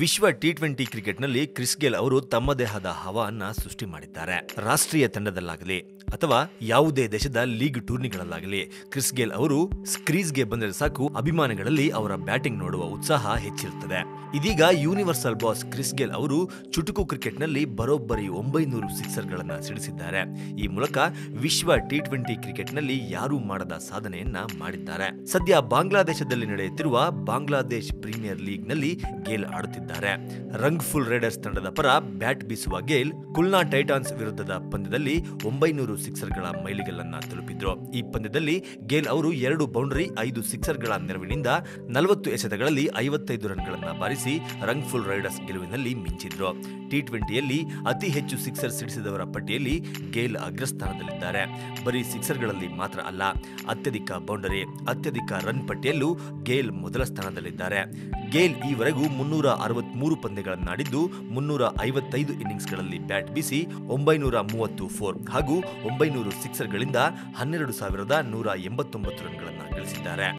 ವಿಶ್ವ ಟಿ20 ಕ್ರಿಕೆಟ್ನಲ್ಲಿ Chris Gayle ಅವರು ತಮ್ಮದೇ ಆದ ಹವಾವನ್ನ ಸೃಷ್ಟಿ ಮಾಡಿದ್ದಾರೆ. ರಾಷ್ಟ್ರೀಯ ತಂಡದಲ್ಲಾಗಲಿ ಅಥವಾ ಯಾವುದೇ ದೇಶದ ಲೀಗ್ ಟೂರ್ನಿಗಳಲ್ಲಾಗಲಿ ಕ್ರಿಸ್ ಗೇಲ್ ಅವರು ಕ್ರೀಸ್ಗೆ ಬಂದರೆ ಸಾಕು ಅಭಿಮಾನಿಗಳಲ್ಲಿ ಅವರ ಬ್ಯಾಟಿಂಗ್ ನೋಡುವ ಉತ್ಸಾಹ ಹೆಚ್ಚಿರುತ್ತದೆ. ಇದೀಗ ಯೂನಿವರ್ಸಲ್ ಬಾಸ್ ಕ್ರಿಸ್ ಗೇಲ್ ಅವರು ಚುಟುಕು ಕ್ರಿಕೆಟ್ನಲ್ಲಿ ಬರೋಬ್ಬರಿ 900 ಸಿಕ್ಸರ್ಗಳನ್ನು ಸಿಡಿಸಿದ್ದಾರೆ. ಈ ಮೂಲಕ ವಿಶ್ವ ಟಿ20 ಕ್ರಿಕೆಟ್ನಲ್ಲಿ ಯಾರೂ ಮಾಡದ ಸಾಧನೆಯನ್ನ ಮಾಡಿದ್ದಾರೆ. ಸದ್ಯ ಬಾಂಗ್ಲಾದೇಶದಲ್ಲಿ ನಡೆಯುತ್ತಿರುವ ಬಾಂಗ್ಲಾದೇಶ್ ಪ್ರೀಮಿಯರ್ ಲೀಗ್ನಲ್ಲಿ ಗೇಲ್ ಆಡುತ್ತಿದ್ದಾರೆ. ರಂಗ್ಫುಲ್ ರೈಡರ್ಸ್ ತಂಡದ ಪರ ಬ್ಯಾಟ್ ಬೀಸುವ ಗೇಲ್ ಕುಲ್ನಾ ಟೈಟಾನ್ಸ್ ವಿರುದ್ಧದ ಪಂದ್ಯದಲ್ಲಿ 900 ಸಿಕ್ಸರ್ಗಳ ಮೈಲಿಗಲ್ಲನ್ನ ತಲುಪಿದ್ರು. ಈ ಪಂದ್ಯದಲ್ಲಿ ಗೇಲ್ ಅವರು 2 ಬೌಂಡರಿ 5 ಸಿಕ್ಸರ್ಗಳ ನೆರವಿನಿಂದ 40 ಎಸೆತಗಳಲ್ಲಿ 55 ರನ್ಗಳನ್ನ ಬಾರಿಸಿ ರಂಗ್ಫುಲ್ ರೈಡರ್ಸ್ ಗೆಲುವಿನಲ್ಲಿ ಮಿಂಚಿದ್ರು. ಟಿ20ಯಲ್ಲಿ ಅತಿ ಹೆಚ್ಚು ಸಿಕ್ಸರ್ ಸಿಡಿಸಿದವರ ಪಟ್ಟಿಯಲ್ಲಿ ಗೇಲ್ ಅಗ್ರಸ್ಥಾನದಲ್ಲಿದ್ದಾರೆ. ಬರೀ ಸಿಕ್ಸರ್ಗಳಲ್ಲಿ ಮಾತ್ರ ಅಲ್ಲ, ಅತ್ಯಧಿಕ ಬೌಂಡರಿ, ಅತ್ಯಧಿಕ ರನ್ ಪಟ್ಟಿಯಲ್ಲೂ ಗೇಲ್ ಮೊದಲ ಸ್ಥಾನದಲ್ಲಿದ್ದಾರೆ. ಗೇಲ್ ಈವರೆಗೂ 363 ಪಂದ್ಯಗಳನ್ನಾಡಿದ್ದು 355 ಇನ್ನಿಂಗ್ಸ್ಗಳಲ್ಲಿ ಬ್ಯಾಟ್ ಬೀಸಿ 934 ಹಾಗೂ 900 ಸಿಕ್ಸರ್ಗಳಿಂದ 12,189 ರನ್ಗಳನ್ನು ಗಳಿಸಿದ್ದಾರೆ.